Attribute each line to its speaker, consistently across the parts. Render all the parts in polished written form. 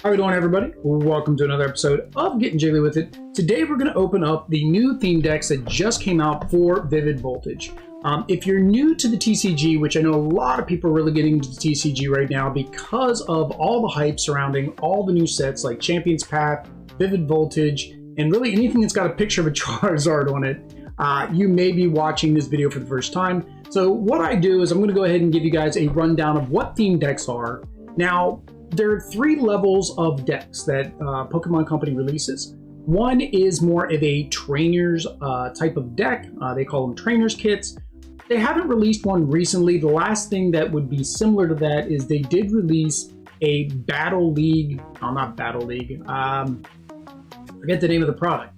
Speaker 1: How we doing, everybody? Welcome to another episode of Getting Jiggly with It. Today we're going to open up the new theme decks that just came out for Vivid Voltage. If you're new to the TCG, which I know a lot of people are really getting into the TCG right now because of all the hype surrounding all the new sets like Champion's Path, Vivid Voltage, and really anything that's got a picture of a Charizard on it, you may be watching this video for the first time. So what I do is I'm going to go ahead and give you guys a rundown of what theme decks are. Now, there are three levels of decks that Pokemon Company releases. One is more of a trainer's type of deck. They call them trainer's kits. They haven't released one recently. The last thing that would be similar to that is they did release a Battle League, not Battle League, forget the name of the product,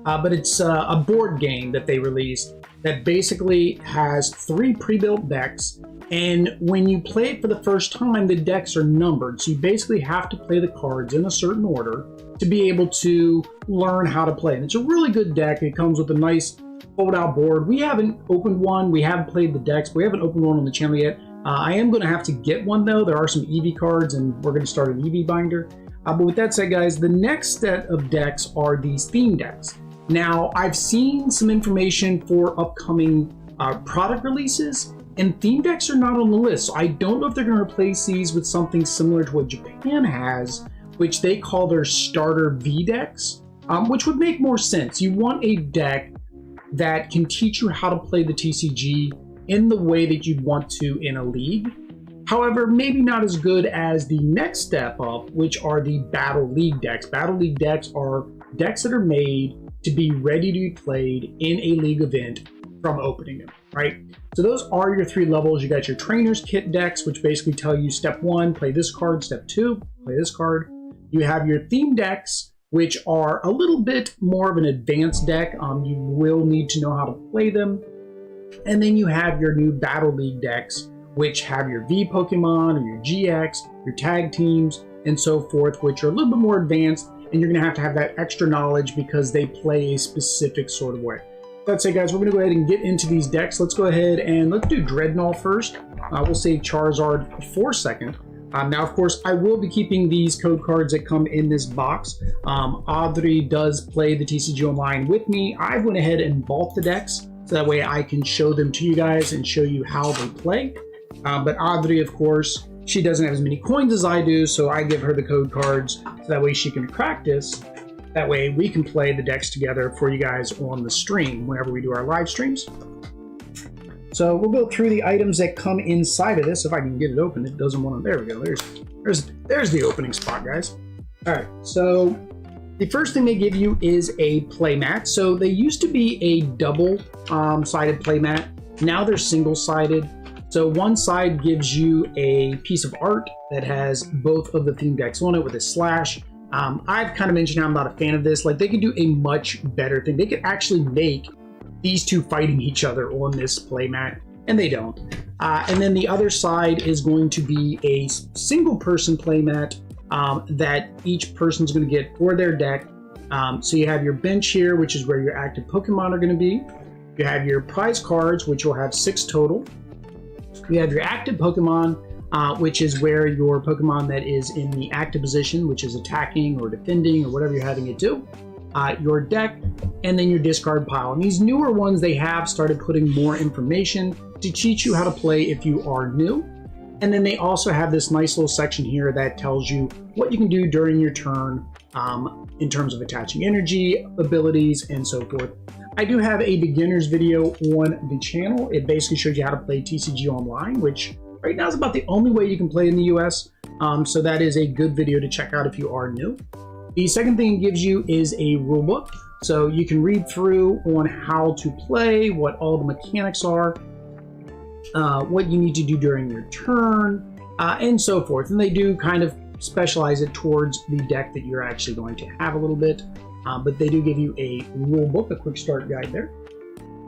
Speaker 1: but it's a board game that they released that basically has three pre-built decks. And when you play it for the first time, the decks are numbered. So you basically have to play the cards in a certain order to be able to learn how to play. And it's a really good deck. It comes with a nice fold-out board. We haven't opened one. We haven't played the decks. But we haven't opened one on the channel yet. I am going to have to get one, though. There are some EV cards, and we're going to start an EV binder. But with that said, guys, the next set of decks are these theme decks. Now, I've seen some information for upcoming product releases, and theme decks are not on the list. So I don't know if they're going to replace these with something similar to what Japan has, which they call their starter V decks, which would make more sense. You want a deck that can teach you how to play the TCG in the way that you'd want to in a league. However, maybe not as good as the next step up, which are the Battle League decks. Battle League decks are decks that are made to be ready to be played in a league event from opening them, right? So those are your three levels. You got your trainer's kit decks, which basically tell you step one, play this card, step two, play this card. You have your theme decks, which are a little bit more of an advanced deck. You will need to know how to play them. And then you have your new Battle League decks, which have your V Pokemon or your GX, your tag teams, and so forth, which are a little bit more advanced, and you're gonna have to have that extra knowledge because they play a specific sort of way. That's it, guys. We're going to go ahead and get into these decks. Let's go ahead and let's do Drednaw first. We'll save Charizard for second. Now, of course, I will be keeping these code cards that come in this box. Audrey does play the TCG Online with me. I went ahead and bought the decks so that way I can show them to you guys and show you how they play. But Audrey, of course, she doesn't have as many coins as I do, so I give her the code cards so that way she can practice. That way we can play the decks together for you guys on the stream whenever we do our live streams. So we'll go through the items that come inside of this. If I can get it open, it doesn't want to. There we go. There's the opening spot, guys. All right. So the first thing they give you is a playmat. So they used to be a double-sided playmat. Now they're single-sided. So one side gives you a piece of art that has both of the theme decks on it with a slash. I've kind of mentioned how I'm not a fan of this. Like, they could do a much better thing. They could actually make these two fighting each other on this playmat, and they don't. And then the other side is going to be a single person playmat that each person's going to get for their deck. So you have your bench here, which is where your active Pokemon are going to be. You have your prize cards, which will have 6 total. You have your active Pokemon, which is where your Pokemon that is in the active position, which is attacking or defending or whatever you're having it do, your deck, and then your discard pile. And these newer ones, they have started putting more information to teach you how to play if you are new. And then they also have this nice little section here that tells you what you can do during your turn in terms of attaching energy, abilities, and so forth. I do have a beginner's video on the channel. It basically shows you how to play TCG Online, which right now is about the only way you can play in the US, so that is a good video to check out if you are new. The second thing it gives you is a rulebook, so you can read through on how to play, what all the mechanics are, what you need to do during your turn, and so forth. And they do kind of specialize it towards the deck that you're actually going to have a little bit, but they do give you a rulebook, a quick start guide there.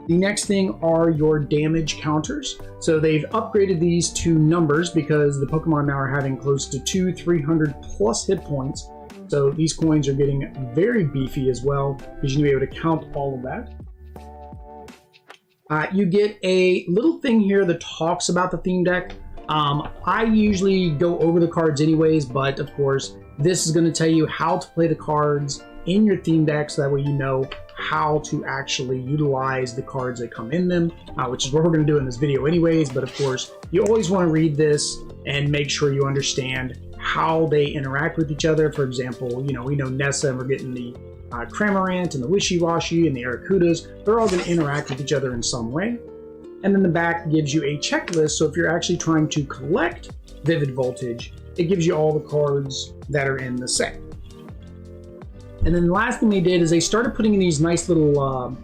Speaker 1: The next thing are your damage counters. So they've upgraded these to numbers because the Pokemon now are having close to 300 plus hit points. So these coins are getting very beefy as well because you'll be able to count all of that. You get a little thing here that talks about the theme deck. I usually go over the cards anyways, but of course, this is going to tell you how to play the cards in your theme deck, so that way you know how to actually utilize the cards that come in them, which is what we're going to do in this video anyways. But of course, you always want to read this and make sure you understand how they interact with each other. For example, we know Nessa, and we're getting the Cramorant and the Wishy-Washy and the Arrokudas. They're all going to interact with each other in some way. And then the back gives you a checklist, so if you're actually trying to collect Vivid Voltage, it gives you all the cards that are in the set. And then the last thing they did is they started putting in these nice little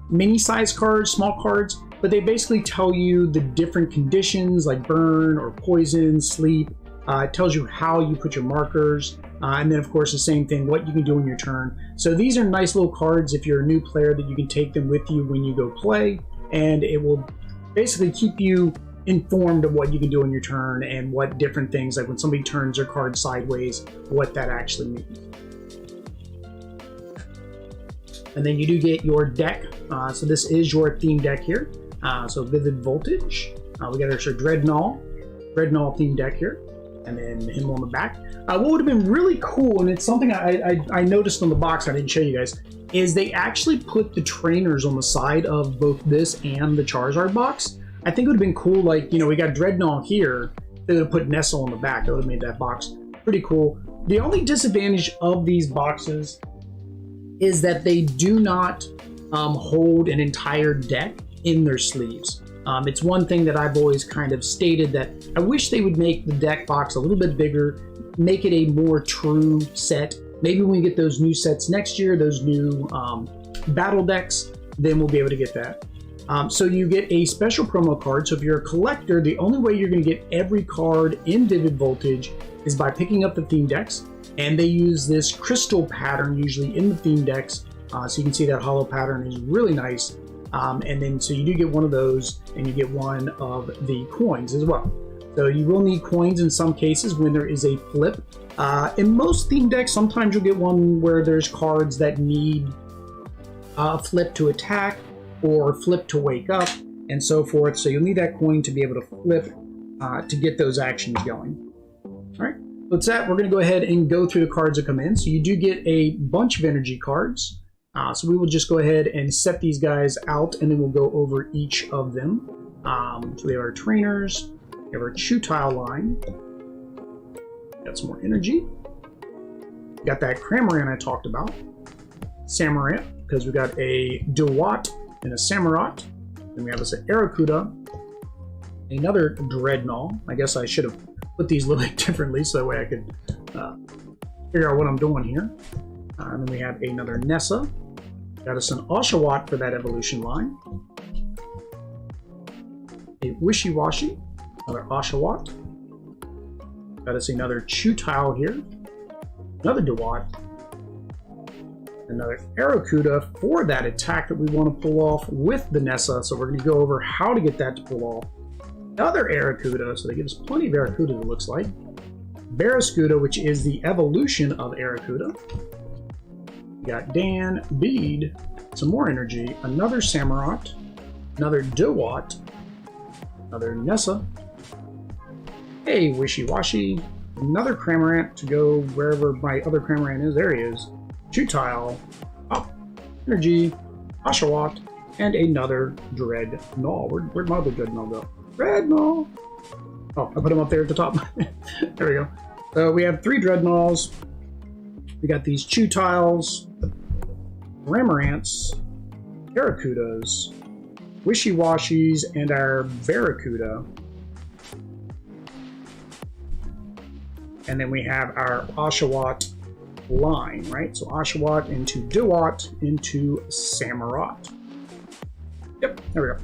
Speaker 1: mini-size cards, small cards, but they basically tell you the different conditions like burn or poison, sleep. It tells you how you put your markers, and then of course the same thing, what you can do in your turn. So these are nice little cards if you're a new player, that you can take them with you when you go play, and it will basically keep you informed of what you can do in your turn and what different things, like when somebody turns their card sideways, what that actually means. And then you do get your deck. So this is your theme deck here. So Vivid Voltage. We got our Drednaw theme deck here. And then him on the back. What would have been really cool, and it's something I noticed on the box I didn't show you guys, is they actually put the trainers on the side of both this and the Charizard box. I think it would have been cool, like, we got Drednaw here, they would have put Nessa on the back. That would have made that box pretty cool. The only disadvantage of these boxes is that they do not hold an entire deck in their sleeves. It's one thing that I've always kind of stated, that I wish they would make the deck box a little bit bigger, make it a more true set. Maybe when we get those new sets next year, those new battle decks, then we'll be able to get that. So you get a special promo card. So if you're a collector, the only way you're going to get every card in Vivid Voltage is by picking up the theme decks. And they use this crystal pattern usually in the theme decks. So you can see that hollow pattern is really nice. And then so you do get one of those, and you get one of the coins as well. So you will need coins in some cases when there is a flip. In most theme decks, sometimes you'll get one where there's cards that need a flip to attack or flip to wake up and so forth. So you'll need that coin to be able to flip to get those actions going. All right, with that, we're going to go ahead and go through the cards that come in. So you do get a bunch of energy cards. So we will just go ahead and set these guys out, and then we'll go over each of them. So we have our trainers, we have our Chutile line, got some more energy, got that Cramorant I talked about, Samurant, because we got a Dewott and a Samurott, then we have this Arrokuda, another Drednaw. I guess I should have put these a little bit differently so that way I could figure out what I'm doing here. And then we have another Nessa. Got us an Oshawott for that evolution line. A Wishy-Washy, another Oshawott. Got us another Chutile here. Another Dewott. Another Arrokuda for that attack that we want to pull off with the Nessa. So we're going to go over how to get that to pull off. Another Arrokuda, so they give us plenty of Arrokuda, it looks like. Barrascuda, which is the evolution of Arrokuda. We got Dan, Bead, some more energy, another Samurott, another Dewott, another Nessa, a Wishy-Washy, another Cramorant to go wherever my other Cramorant is. There he is. Chutile, Pop, Energy, Oshawott, and another Drednaw. Where'd my other Drednaw go? Drednaw! Oh, I put him up there at the top. There we go. So we have 3 Drednaws. We got these Chutiles, Cramorants, Arrokudas, Wishy-Washies, and our Barracuda. And then we have our Oshawott line, right? So Oshawott into Dewott into Samurott. Yep, there we go.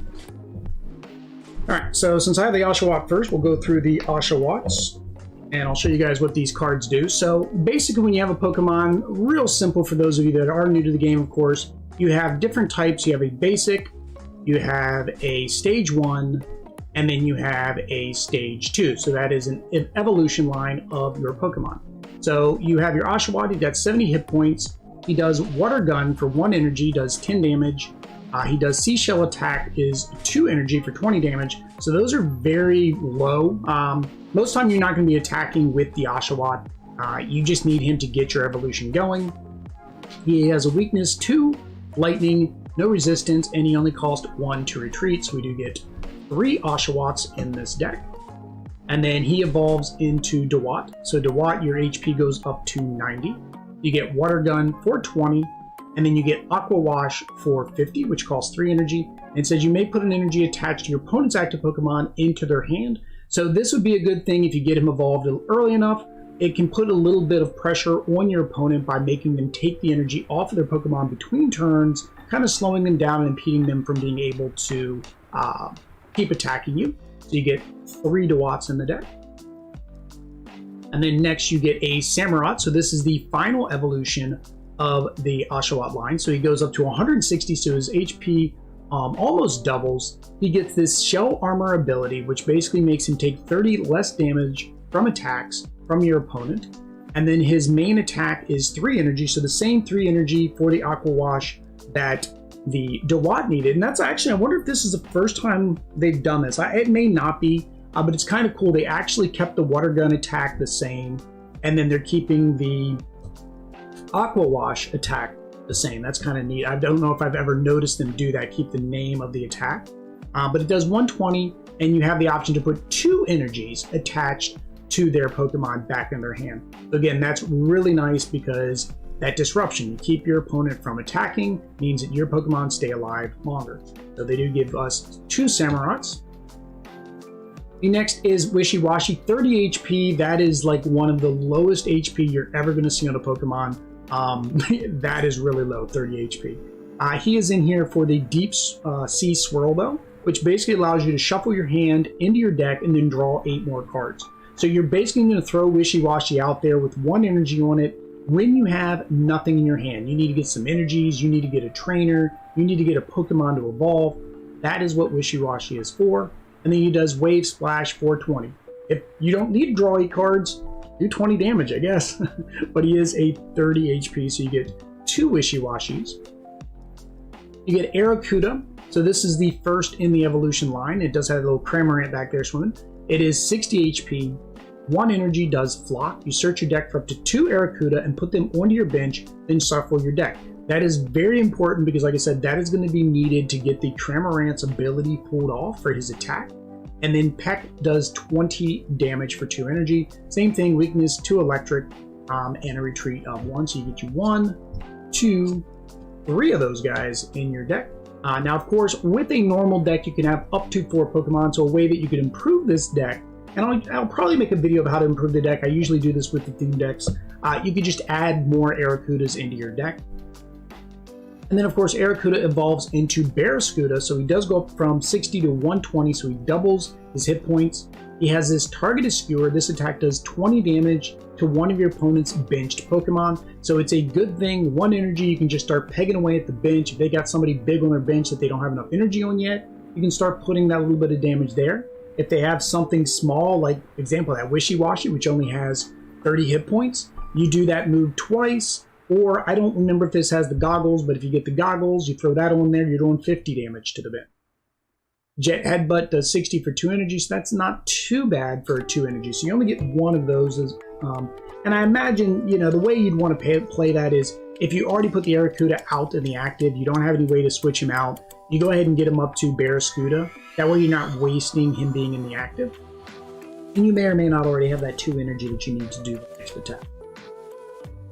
Speaker 1: All right, so since I have the Oshawott first, we'll go through the Oshawotts, and I'll show you guys what these cards do. So basically, when you have a Pokemon, real simple for those of you that are new to the game, of course, you have different types. You have a basic, you have a stage 1, and then you have a stage 2. So that is an evolution line of your Pokemon. So you have your Oshawott, he's got 70 hit points. He does Water Gun for 1 energy, does 10 damage. He does Seashell attack is 2 energy for 20 damage, so those are very low. Most time you're not going to be attacking with the Oshawott. You just need him to get your evolution going. He has a weakness to lightning, no resistance, and he only costs 1 to retreat, so we do get 3 Oshawotts in this deck. And then he evolves into Dewott. So Dewott, your HP goes up to 90. You get Water Gun for 20, and then you get Aqua Wash for 50, which costs 3 energy. And it says you may put an energy attached to your opponent's active Pokemon into their hand. So this would be a good thing if you get him evolved early enough. It can put a little bit of pressure on your opponent by making them take the energy off of their Pokemon between turns, kind of slowing them down and impeding them from being able to keep attacking you. So you get 3 Dewatts in the deck. And then next you get a Samurott. So this is the final evolution of the Oshawott line. So he goes up to 160, so his HP almost doubles. He gets this Shell Armor ability, which basically makes him take 30 less damage from attacks from your opponent. And then his main attack is 3 energy, so the same 3 energy for the Aqua Wash that the Dewott needed. And that's actually, I wonder if this is the first time they've done this. It may not be, but it's kind of cool. They actually kept the Water Gun attack the same, and then they're keeping the Aqua Wash attack the same. That's kind of neat. I don't know if I've ever noticed them do that, keep the name of the attack. But it does 120, and you have the option to put 2 energies attached to their Pokemon back in their hand. So again, that's really nice because that disruption, you keep your opponent from attacking, means that your Pokemon stay alive longer. So they do give us 2 Samurotts. The next is Wishy-Washy, 30 HP. That is like one of the lowest HP you're ever going to see on a Pokemon. That is really low, 30 HP. He is in here for the Deep Sea Swirl though, which basically allows you to shuffle your hand into your deck and then draw 8 more cards. So you're basically going to throw Wishy-Washy out there with 1 energy on it when you have nothing in your hand. You need to get some energies, you need to get a trainer, you need to get a Pokemon to evolve. That is what Wishy-Washy is for. And then he does Wave Splash 420. If you don't need to draw 8 cards, do 20 damage, I guess. But he is a 30 HP, so you get 2 Wishy-Washys. You get Arrokuda. So this is the first in the evolution line. It does have a little Cramorant back there swimming. It is 60 HP. 1 energy, does Flock. You search your deck for up to 2 Arrokuda and put them onto your bench, then shuffle your deck. That is very important because, like I said, that is going to be needed to get the Cramorant's ability pulled off for his attack. And then Peck does 20 damage for 2 energy. Same thing, weakness to electric, and a retreat of 1. So you get you 1, 2, 3 of those guys in your deck. Now, of course, with a normal deck, you can have up to 4 Pokemon. So a way that you could improve this deck, and I'll probably make a video of how to improve the deck. I usually do this with the theme decks. You could just add more Arrokudas into your deck. And then, of course, Arrokuda evolves into Barraskewda, so he does go up from 60 to 120, so he doubles his hit points. He has this Targeted Skewer. This attack does 20 damage to one of your opponent's benched Pokemon, so it's a good thing. 1 energy, you can just start pegging away at the bench. If they got somebody big on their bench that they don't have enough energy on yet, you can start putting that little bit of damage there. If they have something small, like, example, that Wishy-Washy, which only has 30 hit points, you do that move twice. Or, I don't remember if this has the goggles, but if you get the goggles, you throw that on there, you're doing 50 damage to the bench. Jet Headbutt does 60 for 2 energy, so that's not too bad for 2 energy. So you only get 1 of those. And I imagine, you know, the way you'd want to play that is, if you already put the Arrokuda out in the active, you don't have any way to switch him out, you go ahead and get him up to Barraskewda. That way you're not wasting him being in the active. And you may or may not already have that 2 energy that you need to do the next attack.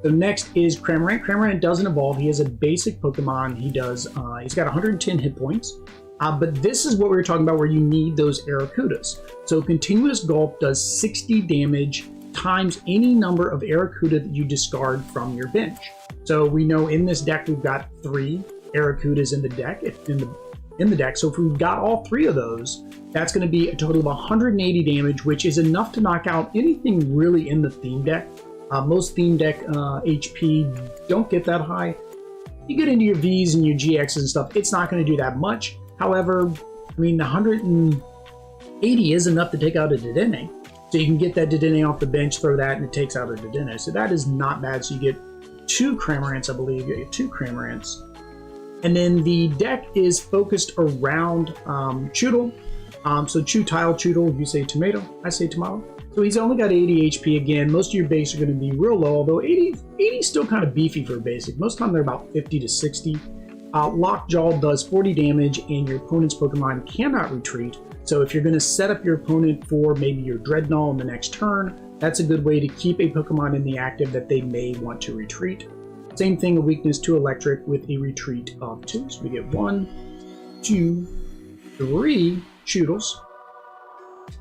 Speaker 1: So next is Cramorant. Cramorant doesn't evolve. He is a basic Pokemon. He's got 110 hit points. But this is what we were talking about where you need those Arrokudas. So Continuous Gulp does 60 damage times any number of Arrokuda that you discard from your bench. So we know in this deck we've got 3 Arrokudas in the deck. So if we've got all 3 of those, that's going to be a total of 180 damage, which is enough to knock out anything really in the theme deck. Most theme deck HP don't get that high. You get into your Vs and your GXs and stuff, it's not going to do that much. However, I mean, the 180 is enough to take out a Dedenne. So you can get that Dedenne off the bench, throw that, and it takes out a Dedenne. So that is not bad. So you get 2 Cramorants, I believe. You get 2 Cramorants. And then the deck is focused around Choodle. So Chewtile, Choodle, you say tomato, I say tomato. So he's only got 80 HP again. Most of your base are going to be real low, although 80 is still kind of beefy for a basic. Most of the time they're about 50 to 60. Lockjaw does 40 damage, and your opponent's Pokemon cannot retreat. So if you're going to set up your opponent for maybe your Drednaw on the next turn, that's a good way to keep a Pokemon in the active that they may want to retreat. Same thing, a weakness to electric with a retreat of 2. So we get 1, 2, 3 Choodles.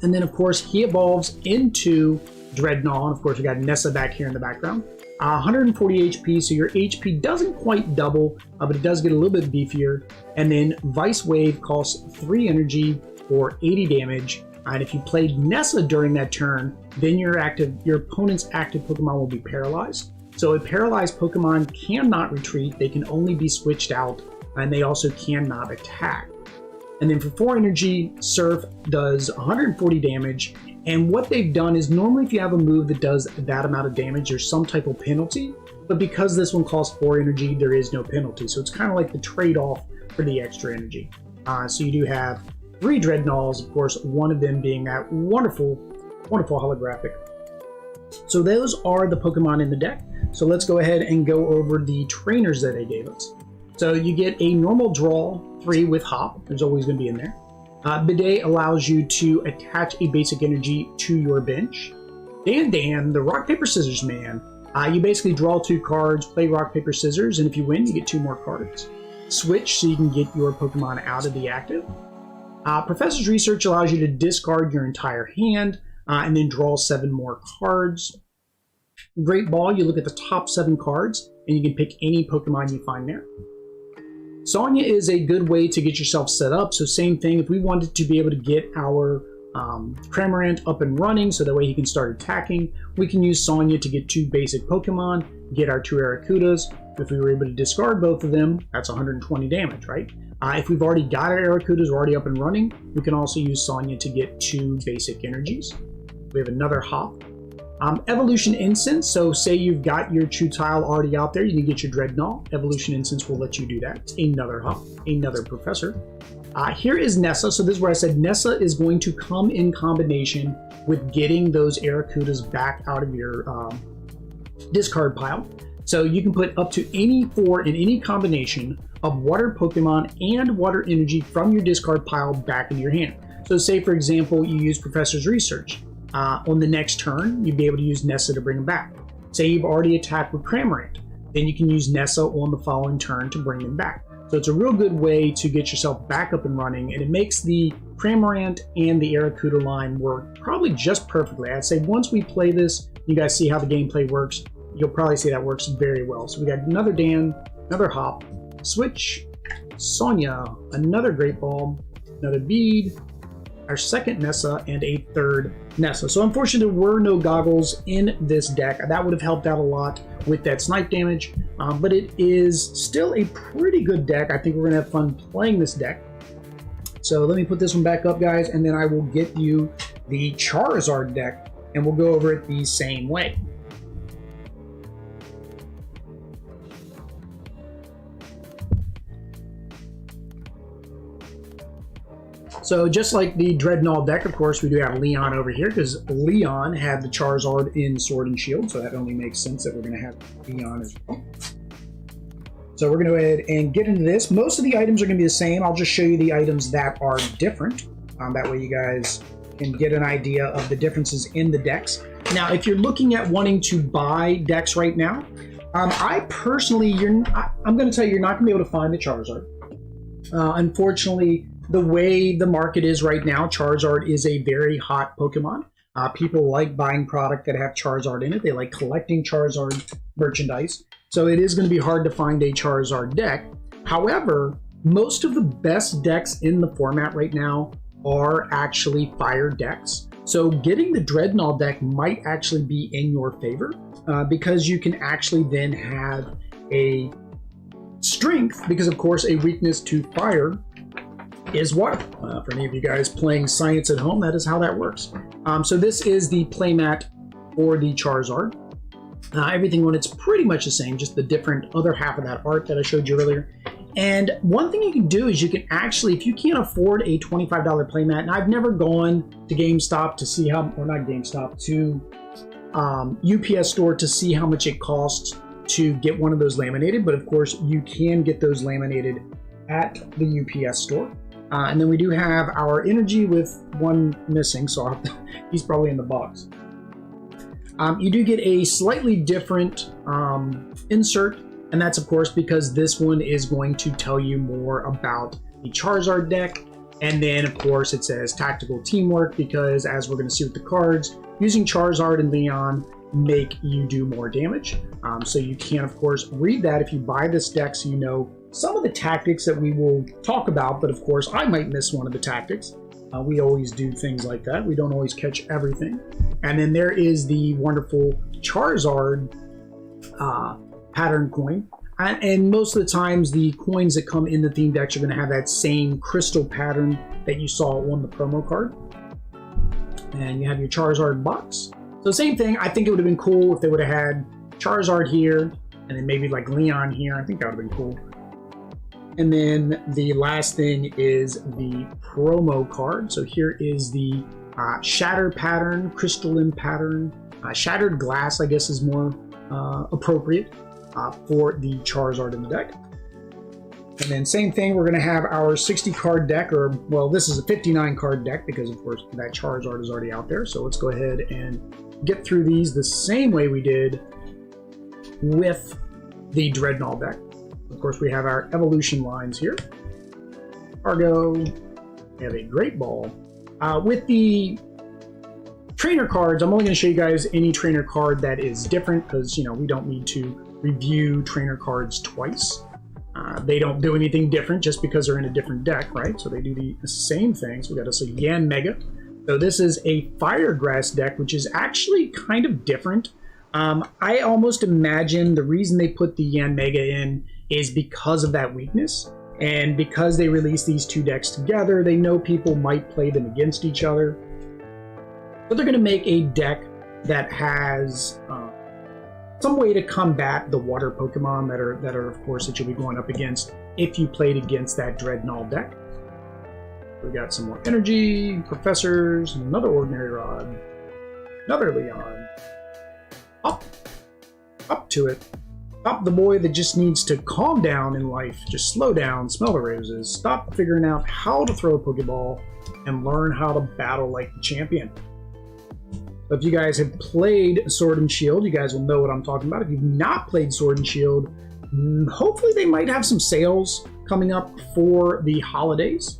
Speaker 1: And then, of course, he evolves into Drednaw. And, of course, we got Nessa back here in the background. 140 HP, so your HP doesn't quite double, but it does get a little bit beefier. And then Vice Wave costs 3 energy for 80 damage. And if you played Nessa during that turn, then your opponent's active Pokemon will be paralyzed. So a paralyzed Pokemon cannot retreat. They can only be switched out, and they also cannot attack. And then for 4 energy, Surf does 140 damage. And what they've done is normally if you have a move that does that amount of damage, there's some type of penalty. But because this one costs 4 energy, there is no penalty. So it's kind of like the trade-off for the extra energy. So you do have 3 Drednaws, of course, one of them being that wonderful, wonderful holographic. So those are the Pokemon in the deck. So let's go ahead and go over the trainers that they gave us. So you get a normal draw 3 with Hop. There's always going to be in there. Bidet allows you to attach a basic energy to your bench. Dan, the Rock, Paper, Scissors man. You basically draw 2 cards, play Rock, Paper, Scissors, and if you win, you get 2 more cards. Switch so you can get your Pokemon out of the active. Professor's Research allows you to discard your entire hand and then draw 7 more cards. Great Ball, you look at the top 7 cards, and you can pick any Pokemon you find there. Sonya is a good way to get yourself set up. So same thing, if we wanted to be able to get our Cramorant up and running so that way he can start attacking, we can use Sonya to get 2 basic Pokemon, get our 2 Arracudas. If we were able to discard both of them, that's 120 damage, right? If we've already got our Arracudas already up and running, we can also use Sonya to get 2 basic energies. We have another Hop. Evolution Incense, so say you've got your Chewtile already out there, you can get your Drednaw. Evolution Incense will let you do that. Another Hop, another Professor. Here is Nessa, so this is where I said Nessa is going to come in combination with getting those Arracudas back out of your discard pile. So you can put up to any 4 in any combination of water Pokemon and water energy from your discard pile back into your hand. So say, for example, you use Professor's Research. On the next turn, you'd be able to use Nessa to bring them back. Say you've already attacked with Cramorant, then you can use Nessa on the following turn to bring them back. So it's a real good way to get yourself back up and running, and it makes the Cramorant and the Arracuda line work probably just perfectly. I'd say once we play this, you guys see how the gameplay works, you'll probably see that works very well. So we got another Dan, another Hop, Switch, Sonya, another Great Ball, another Bead, our second Nessa, and a third Nessa. So unfortunately, there were no goggles in this deck. That would have helped out a lot with that snipe damage, but it is still a pretty good deck. I think we're gonna have fun playing this deck. So let me put this one back up, guys, and then I will get you the Charizard deck, and we'll go over it the same way. So just like the Drednaw deck, of course, we do have Leon over here because Leon had the Charizard in Sword and Shield, so that only makes sense that we're going to have Leon as well. So we're going to go ahead and get into this. Most of the items are going to be the same. I'll just show you the items that are different. That way you guys can get an idea of the differences in the decks. Now, if you're looking at wanting to buy decks right now, I personally, I'm going to tell you, you're not going to be able to find the Charizard. Unfortunately, the way the market is right now, Charizard is a very hot Pokemon. People like buying product that have Charizard in it. They like collecting Charizard merchandise. So it is going to be hard to find a Charizard deck. However, most of the best decks in the format right now are actually fire decks. So getting the Drednaw deck might actually be in your favor because you can actually then have a strength, because of course a weakness to fire is water. For any of you guys playing science at home, that is how that works. So this is the playmat for the Charizard. Everything on it's pretty much the same, just the different other half of that art that I showed you earlier And one thing you can do is you can actually, if you can't afford a $25 playmat, and I've never gone to GameStop to see how, or not GameStop, to UPS store to see how much it costs to get one of those laminated, but of course you can get those laminated at the UPS store. And then we do have our energy with one missing, so I'll have to, he's probably in the box. You do get a slightly different insert, and that's of course because this one is going to tell you more about the Charizard deck. And then of course it says tactical teamwork, because as we're going to see with the cards, using Charizard and Leon make you do more damage. So you can of course read that if you buy this deck, so you know some of the tactics that we will talk about, but of course I might miss one of the tactics. We always do things like that. We don't always catch everything. And then there is the wonderful Charizard pattern coin. And most of the times the coins that come in the theme decks are going to have that same crystal pattern that you saw on the promo card. And you have your Charizard box. So same thing, I think it would have been cool if they would have had Charizard here, and then maybe like Leon here. I think that would have been cool. And then the last thing is the promo card. So here is the Shatter pattern, Crystalline pattern, Shattered Glass, I guess is more appropriate for the Charizard in the deck. And then same thing, we're going to have our 60 card deck, or well, this is a 59 card deck because of course that Charizard is already out there. So let's go ahead and get through these the same way we did with the Drednaw deck. Of course, we have our evolution lines here. Argo, we have a Great Ball. With the trainer cards, I'm only going to show you guys any trainer card that is different because, you know, we don't need to review trainer cards twice. They don't do anything different just because they're in a different deck, right? So they do the same things. We got us a Yanmega. So this is a Firegrass deck, which is actually kind of different. I almost imagine the reason they put the Yanmega in is because of that weakness. And because they released these two decks together, they know people might play them against each other. But they're going to make a deck that has some way to combat the water Pokemon that are of course that you'll be going up against if you played against that Drednaw deck. We got some more energy, professors, another ordinary rod, another Leon. Up to it. Stop the boy that just needs to calm down in life. Just slow down, smell the roses, stop figuring out how to throw a Pokeball, and learn how to battle like the champion. So if you guys have played Sword and Shield, you guys will know what I'm talking about. If you've not played Sword and Shield, hopefully they might have some sales coming up for the holidays.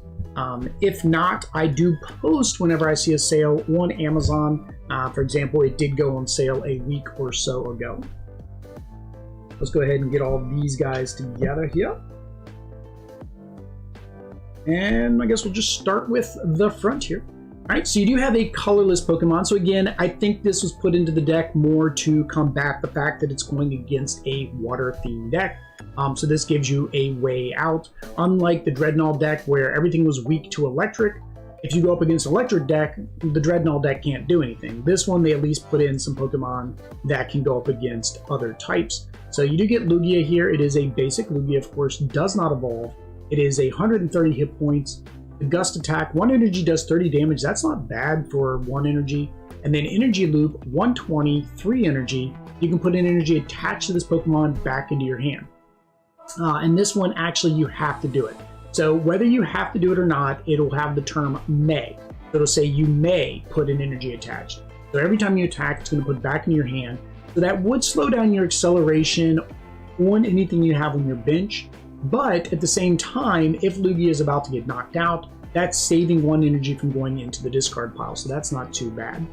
Speaker 1: If not, I do post whenever I see a sale on Amazon. For example, it did go on sale a week or so ago. Let's go ahead and get all these guys together here. And I guess we'll just start with the front here. All right, so you do have a colorless Pokemon. So again, I think this was put into the deck more to combat the fact that it's going against a water-themed deck. So this gives you a way out. Unlike the Drednaw deck where everything was weak to electric, if you go up against electric deck, the Drednaw deck can't do anything. This one, they at least put in some Pokemon that can go up against other types. So you do get Lugia here. It is a basic. Lugia, of course, does not evolve. It is 130 hit points. The Gust attack, 1 energy does 30 damage. That's not bad for 1 energy. And then Energy Loop, 120, 3 energy. You can put an energy attached to this Pokemon back into your hand. And this one, actually, you have to do it. So whether you have to do it or not, it'll have the term may. It'll say you may put an energy attached. So every time you attack, it's going to put back in your hand. So that would slow down your acceleration on anything you have on your bench. But at the same time, if Lugia is about to get knocked out, that's saving 1 energy from going into the discard pile. So that's not too bad.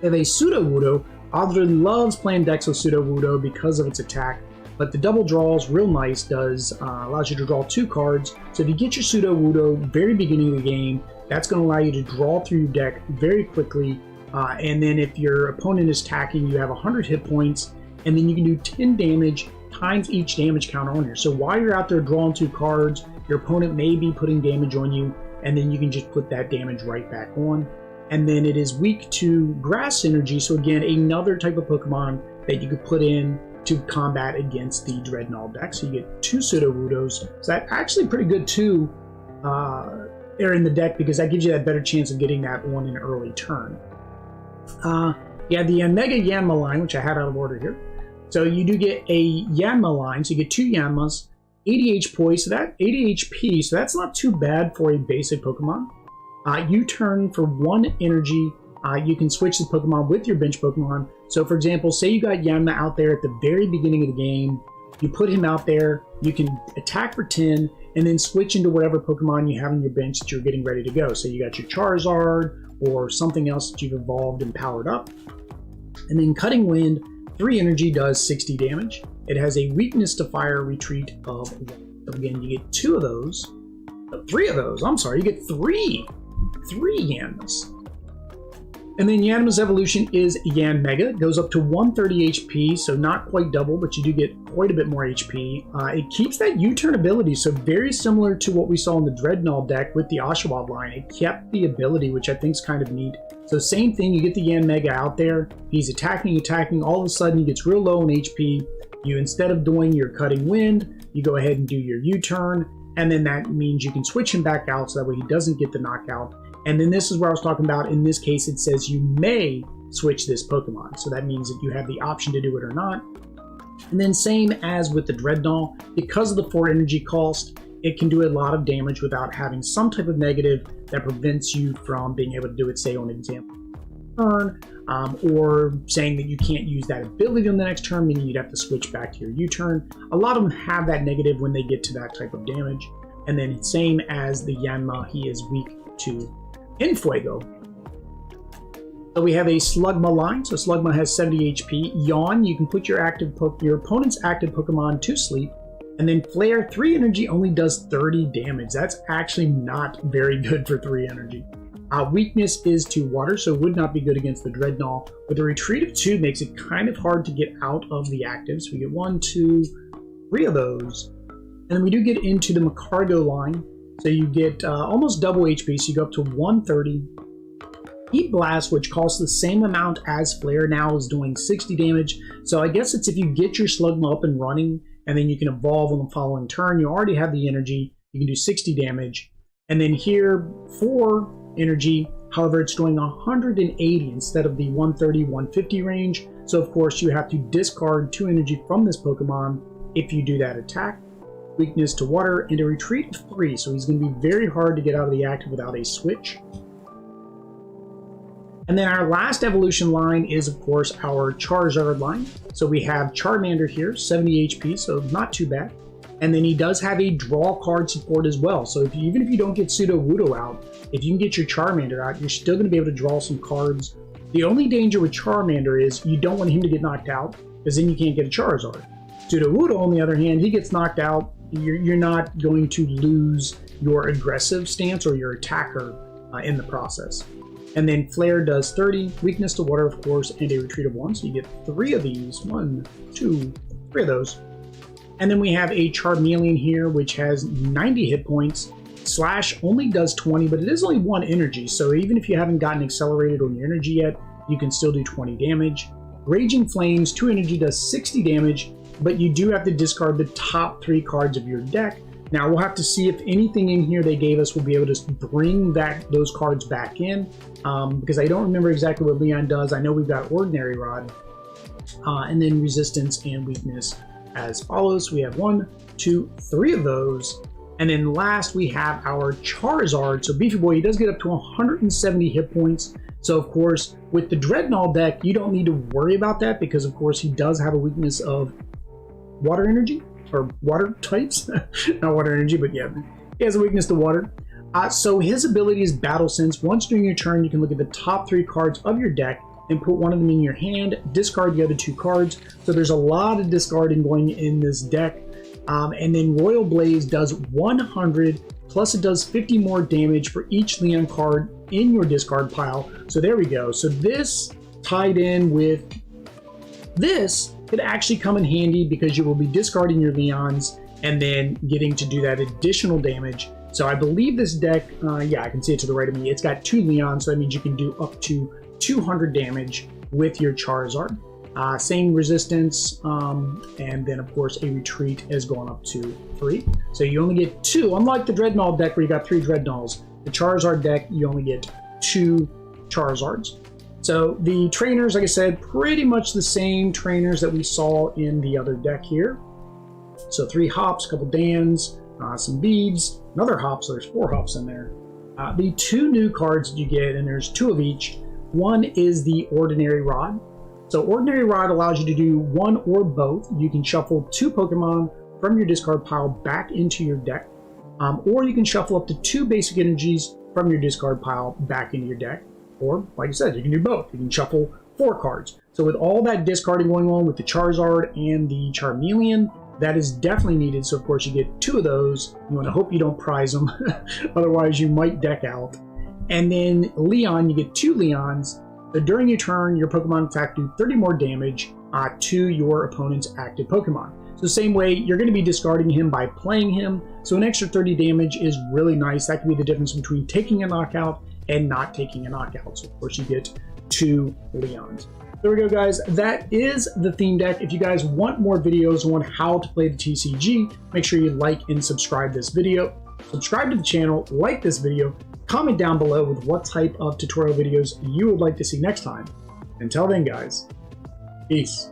Speaker 1: They have a Sudowoodo. Audrey loves playing decks with Sudowoodo because of its attack. But the double draw is real nice, allows you to draw 2 cards. So if you get your Sudowoodo very beginning of the game, that's going to allow you to draw through your deck very quickly. And then if your opponent is attacking, you have 100 hit points, and then you can do 10 damage times each damage counter on here. So while you're out there drawing 2 cards, your opponent may be putting damage on you, and then you can just put that damage right back on. And then it is weak to grass energy, so again, another type of Pokemon that you could put in to combat against the Drednaw deck. So you get 2 Sudowoodos. So that's actually pretty good too. They're in the deck because that gives you that better chance of getting that one in early turn. Yeah, the Mega Yanma line, which I had out of order here. So you do get a Yanma line, so you get 2 Yanmas, 80 HP, so that 80 HP, so that's not too bad for a basic Pokemon. U-turn for 1 energy. You can switch the Pokemon with your bench Pokemon. So for example, say you got Yanma out there at the very beginning of the game, you put him out there, you can attack for 10, and then switch into whatever Pokemon you have on your bench that you're getting ready to go. So you got your Charizard, or something else that you've evolved and powered up. And then Cutting Wind, 3 energy, does 60 damage. It has a weakness to fire, retreat of 1. So again, you get 2 of those. 3 of those, I'm sorry, you get 3 Yanmas. And then Yanma's evolution is Yan Mega. It goes up to 130 HP, so not quite double, but you do get quite a bit more HP. It keeps that U-turn ability, so very similar to what we saw in the Drednaw deck with the Oshawott line. It kept the ability, which I think is kind of neat. So same thing, you get the Yan Mega out there, he's attacking, all of a sudden he gets real low in HP. You, instead of doing your Cutting Wind, you go ahead and do your U-turn, and then that means you can switch him back out so that way he doesn't get the knockout. And then this is where I was talking about, in this case it says you may switch this Pokemon. So that means that you have the option to do it or not. And then same as with the Drednaw, because of the 4 energy cost, it can do a lot of damage without having some type of negative that prevents you from being able to do it, say on an example turn, or saying that you can't use that ability on the next turn, meaning you'd have to switch back to your U-turn. A lot of them have that negative when they get to that type of damage. And then same as the Yanma, he is weak to Infuego. So we have a Slugma line. So Slugma has 70 HP. Yawn, you can put your opponent's active Pokemon to sleep. And then Flare, 3 energy, only does 30 damage. That's actually not very good for 3 energy. Weakness is to water, so it would not be good against the Drednaw. But the retreat of 2 makes it kind of hard to get out of the active. So we get 1, 2, 3 of those. And then we do get into the Macargo line. So you get almost double HP, so you go up to 130. Heat Blast, which costs the same amount as Flare now, is doing 60 damage. So I guess it's if you get your Slugma up and running, and then you can evolve on the following turn, you already have the energy, you can do 60 damage. And then here, 4 energy, however, it's doing 180 instead of the 130, 150 range. So of course you have to discard 2 energy from this Pokemon if you do that attack. Weakness to water, and a retreat of 3, so he's going to be very hard to get out of the active without a switch. And then our last evolution line is, of course, our Charizard line. So we have Charmander here, 70 HP, so not too bad. And then he does have a draw card support as well. So even if you don't get Sudowoodo out, if you can get your Charmander out, you're still going to be able to draw some cards. The only danger with Charmander is you don't want him to get knocked out, because then you can't get a Charizard. Sudowoodo, on the other hand, he gets knocked out. You're not going to lose your aggressive stance or your attacker in the process. And then Flare does 30, weakness to water, of course, and a retreat of 1. So you get 3 of these. 1, 2, 3 of those. And then we have a Charmeleon here, which has 90 hit points. Slash only does 20, but it is only 1 energy. So even if you haven't gotten accelerated on your energy yet, you can still do 20 damage. Raging Flames, 2 energy, does 60 damage. But you do have to discard the top 3 cards of your deck. Now we'll have to see if anything in here they gave us will be able to bring those cards back in, because I don't remember exactly what Leon does. I know we've got Ordinary Rod, and then Resistance and Weakness as follows. We have 1, 2, 3 of those, and then last we have our Charizard. So Beefy Boy, he does get up to 170 hit points. So of course, with the Drednaw deck, you don't need to worry about that because of course he does have a weakness of water energy, or water types. Not water energy, but yeah, he has a weakness to water. So his ability is Battle Sense. Once during your turn, you can look at the top 3 cards of your deck and put one of them in your hand, discard the other 2 cards. So there's a lot of discarding going in this deck. And then Royal Blaze does 100, plus it does 50 more damage for each Leon card in your discard pile. So there we go. So this tied in with this could actually come in handy because you will be discarding your Leons and then getting to do that additional damage. So I believe this deck, yeah, I can see it to the right of me. It's got 2 Leons, so that means you can do up to 200 damage with your Charizard. Same resistance, and then of course a retreat is going up to 3. So you only get 2, unlike the Drednaw deck where you got 3 Drednaws. The Charizard deck, you only get 2 Charizards. So the trainers, like I said, pretty much the same trainers that we saw in the other deck here. So 3 hops, a couple dans, some beads, another hop, so there's 4 hops in there. The 2 new cards that you get, and there's 2 of each. One is the Ordinary Rod. So Ordinary Rod allows you to do one or both. You can shuffle 2 Pokemon from your discard pile back into your deck, or you can shuffle up to 2 basic energies from your discard pile back into your deck. Or, like I said, you can do both. You can shuffle 4 cards. So with all that discarding going on with the Charizard and the Charmeleon, that is definitely needed. So of course you get 2 of those. You want to hope you don't prize them, otherwise you might deck out. And then Leon, you get 2 Leons. So during your turn, your Pokemon attack do 30 more damage to your opponent's active Pokemon. So same way, you're going to be discarding him by playing him. So an extra 30 damage is really nice. That can be the difference between taking a knockout and not taking a knockout. So of course you get 2 Leons. There we go, guys. That is the theme deck. If you guys want more videos on how to play the TCG, make sure you like and subscribe this video. Subscribe to the channel, like this video, comment down below with what type of tutorial videos you would like to see next time. Until then, guys, peace.